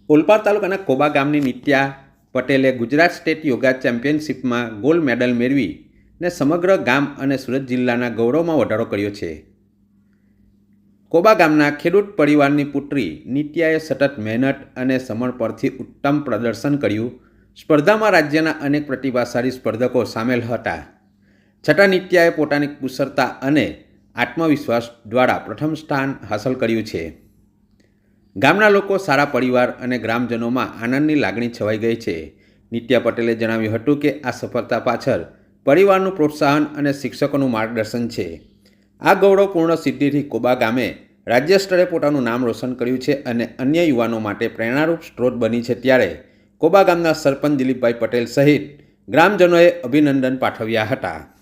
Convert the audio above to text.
ઓલપાડ તાલુકાના કોબા ગામની નિત્યા પટેલે ગુજરાત સ્ટેટ યોગા ચેમ્પિયનશિપમાં ગોલ્ડ મેડલ મેળવીને સમગ્ર ગામ અને સુરત જિલ્લાના ગૌરવમાં વધારો કર્યો છે. કોબા ગામના ખેડૂત પરિવારની પુત્રી નિત્યાએ સતત મહેનત અને સમર્પણથી ઉત્તમ પ્રદર્શન કર્યું. સ્પર્ધામાં રાજ્યના અનેક પ્રતિભાશાળી સ્પર્ધકો સામેલ હતા. છતાં નિત્યાએ પોતાની કુશળતા અને આત્મવિશ્વાસ દ્વારા પ્રથમ સ્થાન હાંસલ કર્યું છે. ગામના લોકો, સારા પરિવાર અને ગ્રામજનોમાં આનંદની લાગણી છવાઈ ગઈ છે. નિત્યા પટેલે જણાવ્યું હતું કે આ સફળતા પાછળ પરિવારનું પ્રોત્સાહન અને શિક્ષકોનું માર્ગદર્શન છે. આ ગૌરવપૂર્ણ સિદ્ધિથી કોબા ગામે રાજ્ય સ્તરે પોતાનું નામ રોશન કર્યું છે અને અન્ય યુવાનો માટે પ્રેરણારૂપ સ્ત્રોત બની છે. ત્યારે કોબા ગામના સરપંચ દિલીપભાઈ પટેલ સહિત ગ્રામજનોએ અભિનંદન પાઠવ્યા હતા.